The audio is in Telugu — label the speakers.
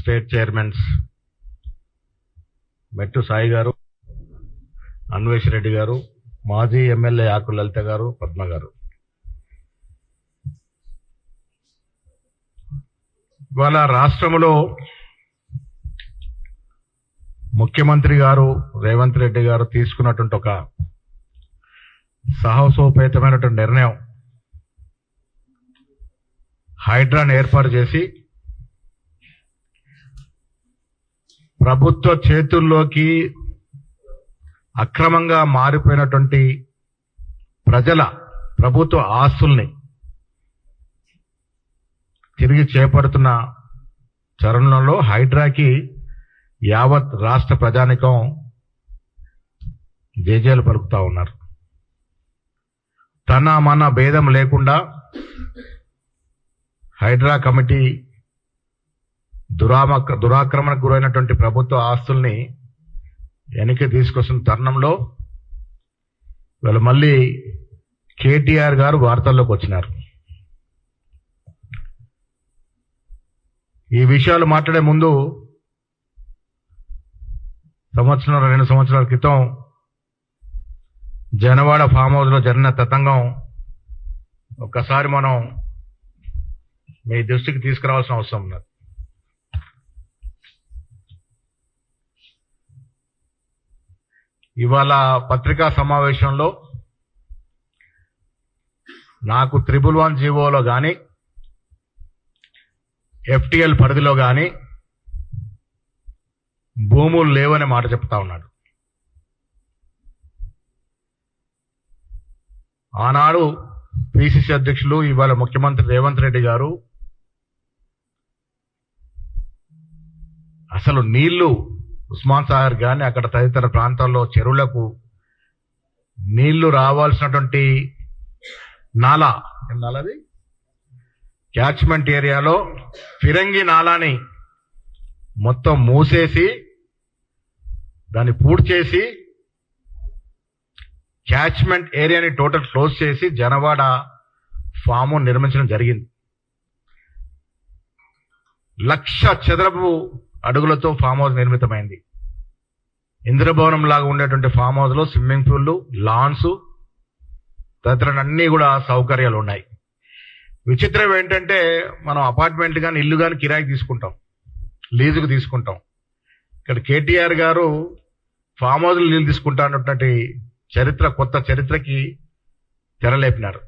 Speaker 1: స్టేట్ చైర్మన్స్ మెట్టు సాయి గారు, అన్వేష్ రెడ్డి గారు, మాజీ ఎమ్మెల్యే ఆకుల లలిత గారు, పద్మ గారు, ఇవాళ రాష్ట్రంలో ముఖ్యమంత్రి గారు రేవంత్ రెడ్డి గారు తీసుకున్నటువంటి ఒక సాహసోపేతమైనటువంటి నిర్ణయం, హైడ్రాను ఏర్పాటు చేసి ప్రభుత్వ చేతుల్లోకి అక్రమంగా మారిపోయినటువంటి ప్రజల ప్రభుత్వ ఆస్తుల్ని తిరిగి చేపడుతున్న తరుణంలో హైడ్రాకి యావత్ రాష్ట్ర ప్రజానికం జేజేలు పలుకుతా ఉన్నారు. తన మన భేదం లేకుండా హైడ్రా కమిటీ దురాక్రమణకు గురైనటువంటి ప్రభుత్వ ఆస్తుల్ని వెనక్కి తీసుకొస్తున్న తరుణంలో వీళ్ళు మళ్ళీ కేటీఆర్ గారు వార్తల్లోకి వచ్చినారు. ఈ విషయాలు మాట్లాడే ముందు 2 సంవత్సరాల క్రితం జనవాడ ఫామ్ హౌస్ లో జరిగిన తతంగం ఒక్కసారి మనం మీ దృష్టికి తీసుకురావాల్సిన అవసరం ఉన్నది. ఇవాళ పత్రికా సమావేశంలో నాకు 111 జీవోలో కానీ FTL పరిధిలో కానీ భూములు లేవనే మాట చెప్తా ఉన్నాడు. ఆనాడు PCC అధ్యక్షులు ఇవాళ ముఖ్యమంత్రి రేవంత్ రెడ్డి గారు అసలు నీళ్లు ఉస్మాన్ సాగర్ కానీ అక్కడ తదితర ప్రాంతాల్లో చెరువులకు నీళ్లు రావాల్సినటువంటి నాలాది క్యాచ్మెంట్ ఏరియాలో ఫిరంగి నాలాని మొత్తం మూసేసి దాన్ని పూర్తి చేసి క్యాచ్మెంట్ ఏరియాని టోటల్ క్లోజ్ చేసి జనవాడ ఫాము నిర్మించడం జరిగింది. 1,00,000 చదరపు అడుగులతో ఫామ్ హౌస్ నిర్మితమైంది. ఇంద్రభవనం లాగా ఉండేటువంటి ఫామ్ హౌస్ లో స్విమ్మింగ్ పూల్లు, లాన్స్ తదితర అన్ని కూడా సౌకర్యాలు ఉన్నాయి. విచిత్రం ఏంటంటే మనం అపార్ట్మెంట్ కానీ ఇల్లు కానీ కిరాయికి తీసుకుంటాం, లీజుకు తీసుకుంటాం. ఇక్కడ కేటీఆర్ గారు ఫామ్ హౌస్ నీళ్ళు తీసుకుంటా అన్నటువంటి కొత్త చరిత్రకి తెరలేపినారు.